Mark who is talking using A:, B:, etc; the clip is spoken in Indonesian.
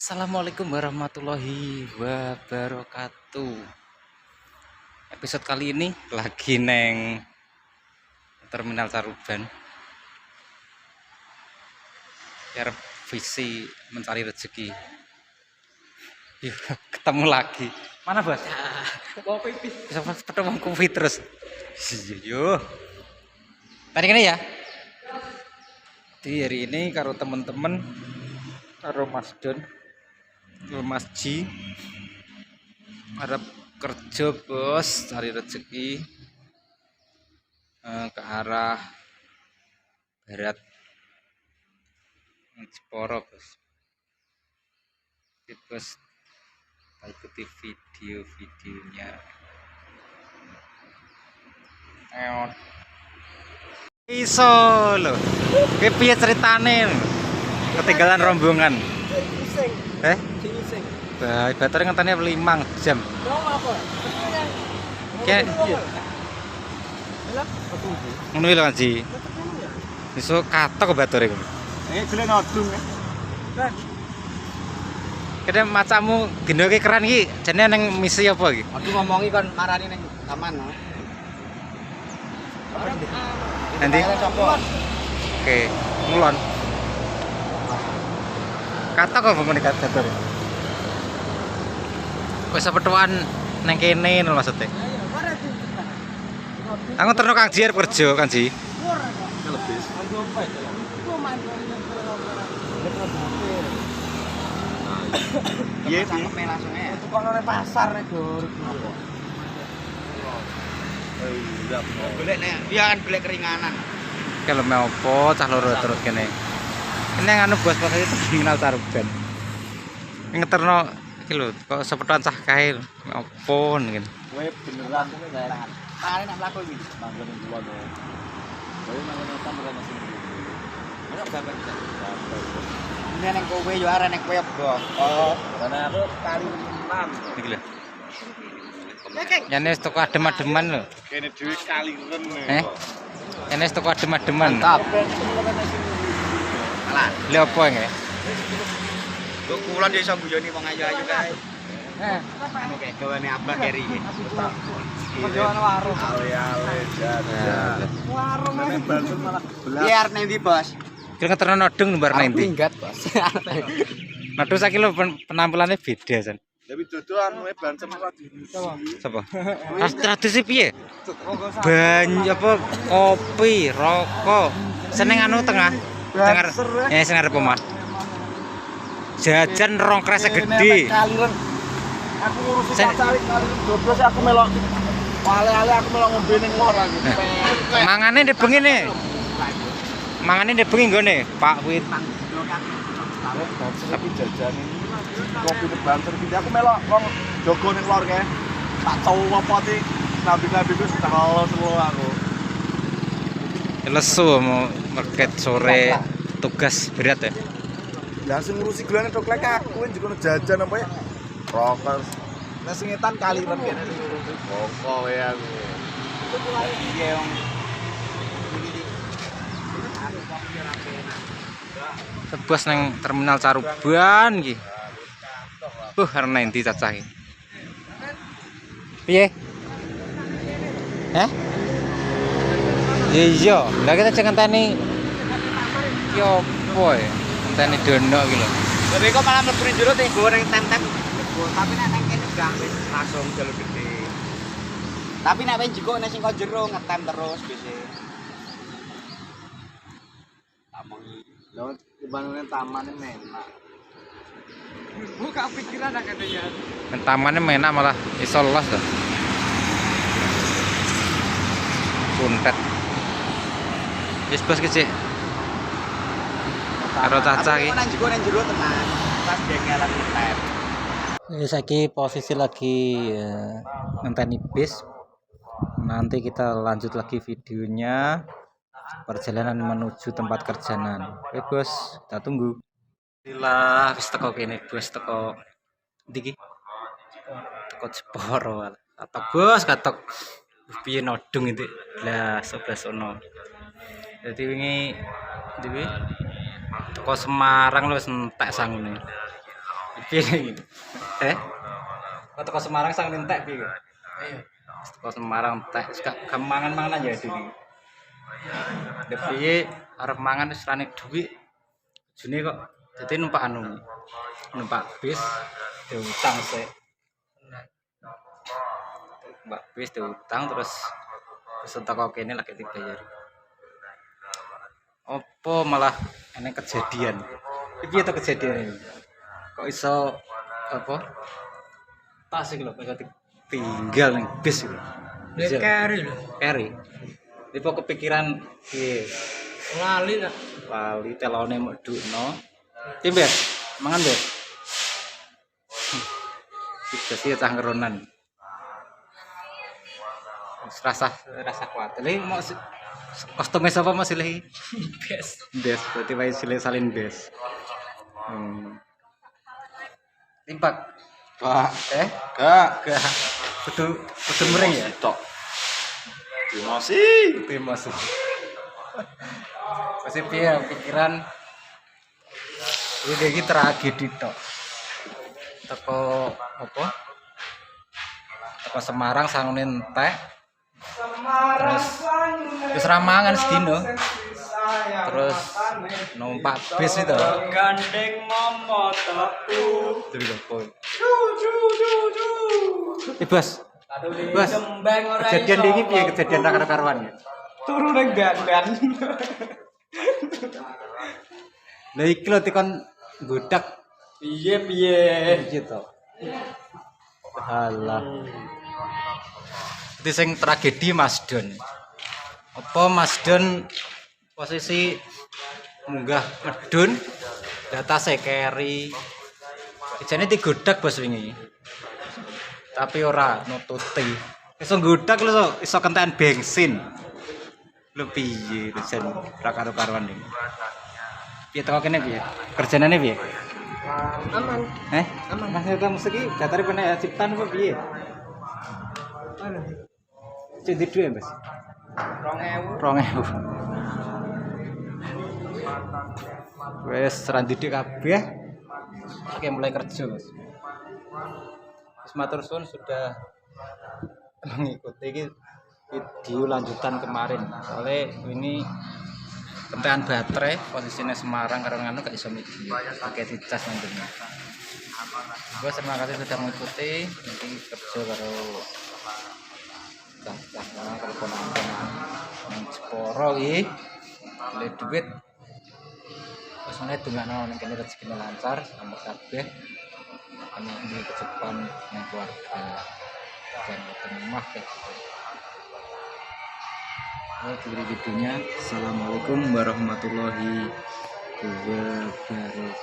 A: Assalamualaikum warahmatullahi wabarakatuh. Episode kali ini lagi neng Terminal Caruban. Biar visi mencari rezeki. Yuk, ketemu lagi. Mana bos? Mau pipis. Bisa ketemu kopi terus. Yuk. Tadi ini ya. Di hari ini karo temen-temen, karo Mas Don, Mas Ji, harap kerja bos, cari rezeki ke arah barat Jeporo bos. Jadi bos, ikuti video-videonya. Iso loh, piye ceritane ketinggalan rombongan? Baterai ngetane 5 jam. Kayak ngono lho Ji. Iso katok baterai kok.
B: Gelen odung.
A: Kene macamu gendoke keran iki jane nang misi apa iki?
B: Aku ngomongi kon marani ning taman.
A: Nanti. Oke, ngulon. Katok apa menit baterai? Wis petuan nang kene lho maksudnya. Aku terno Kang Ji arep kerja Kang Ji.
B: Iya, cangkeme langsung ae. Tukono ning pasar nek Gur. Golek nek dia kan golek keringanan.
A: Kalau mau apa cah loro terus kene. Ini yang anu bos pakai itu Terminal Caruban. Ngeterno iki lho kok sepetuan cah kae opo ngene.
B: Kowe beneran tane nek mlaku iki. Manggon ning kuwi. Kowe manggon nang taman sing. Ora gambar bisa. Ini neng kowe yo arek nek kowe bos. Oh, karena aku kali 6.
A: Iki lho. Yane toko adem-ademan lho.
B: Kene dhewe kaliren.
A: Ini toko adem-ademan.
B: Mantap. Alah,
A: Lha apa nggih?
B: kok kulon yo iso guyoni wong ayu-ayu kae. Anu kae gawane abah keri iki. Kerjaan warung. Ale-ale jajan. Warung malah. Biar nang ndi, Bos?
A: Kira ngeterno nodong nomor 90.
B: Minggat, Bos.
A: Nodong saiki lho penampilannya beda san.
B: Tapi dodo anu ban semua
A: Sapa? Tradisi piye? Apa kopi, rokok. Seneng anu tengah. Dengar sing arep omah. Jajan rong kresek gede.
B: Aku ngurusi cari kali 12 aku melok. Ale-ale aku melok ngombe ning luar aku.
A: Mangane ndek bengi ne. Mangane ndek bengi nggone, Pak Wit.
B: Tapi jajan kopi di Banter gitu aku melok wong jogo ning luar kae. Tak tahu apa ti nabi-nabi ku selo aku.
A: Lesu mau market sore tugas berat ya.
B: Langsung ngurusi gelane doklek aku juga jajan apa ya? Rokok. Nah singetan kaliran kene ngurusi rokok ya aku. Iya wong.
A: Tebas nang Terminal Caruban iki. Karena inti cacah iki. Piye? Iya, lah kita cek ngenteni iki opo ya? Ngenteni dono iki lho.
B: Tapi kok malah mlebu ning jero teh goreng tem-tem. Tapi nek nang kene gak langsung jalur gede. Tapi nek wis jiko nek sing kok jero ngetem terus bisa. Tamongi. Lho kebanune tamane menak. Buka pikiran katanya.
A: Tamannya menak malah iso los to. Puntet. Wis bos kecik. Karo cacah iki.
B: Nang jero tenan. Pas dengelan ngetem.
A: Saiki posisi lagi ngenteni bis. Nanti kita lanjut lagi videonya. Perjalanan menuju tempat kerjaan. Oke bos, kita tunggu. Alhamdulillah wis teko kene bos, teko ndi iki? Teko Jeporo. Katok bos, katok. Piye nodong itu? Lah 11 ono. Jadi wingi teko Semarang lho wis entek sangune. piye iki? Kok teko Semarang sang entek piye? Iya. Teko Semarang entek wis gak mangan-mangan ya iki. Dek piye arep mangan wis rane dhuwit. June kok dadi numpak numpak bis diutang sik. Numpak bis diutang terus teko kene lagi dibayar. Apa malah enek kejadian? Iki piye to kejadian iki? Kok iso apa? Tas iki lho kok tinggal ning bis iki.
C: Keri lho.
A: Keri. Iku kepikiran piye?
C: Lali lah.
A: Lali telone mok dukno. Timbet, mangan bet. Iki cah ngeronan. Rasa kuat. Lha mau kostume sapa Mas Silih?
C: Bes.
A: Bes, berarti wae Silih salin bes. Timpak.
B: Pak,
A: Gak. Kudu mering ya.
B: Tok. Masih.
A: Timos. Masih piye pikiran iki tragedi tok. Teko apa? Teko Semarang sangune entek. Terus wis ramangan sedino. Terus numpak bis itu.
C: Gandeng mama tapu.
A: Bos. Bos.
C: Kembang ora
A: Kejadian iki piye kejadian ra karuan ya?
C: turu nang gandan.
A: Lah iki lho tikon godak
C: Piye.
A: gitu. Halah. Itu sing tragedi Mas Don. Apa Mas Don posisi munggah medun data sekeri. Ijane digodak bos wingi. Tapi ora nututi. Iso godak lho iso kentekan bensin. Lho piye jan ra karo-karuan iki. Piye teko kene piye? Kerjanane piye?
C: Aman.
A: Aman. Mas kamu segi datare penek ciptaan apa piye?
C: Mana?
A: Cek di duwe, Mas. 2000. Wes randidik kabeh. Oke, mulai kerja, Mas. Mas matur suwun sudah mengikuti video lanjutan kemarin. Soalnya ini kentekan baterai posisinya Semarang karena anu gak iso mikir pakai dicas nanti. Terima kasih sudah mengikuti. Nanti kerja karo cah-cah kalau konang-konang yang Jeporo iki oleh duit terus meneh dongakno ning kene rezekine lancar sampe kabeh ana di kecukupan ning keluarga dan rumah kayak gitu. Akhiri videonya. Assalamualaikum warahmatullahi wabarakatuh.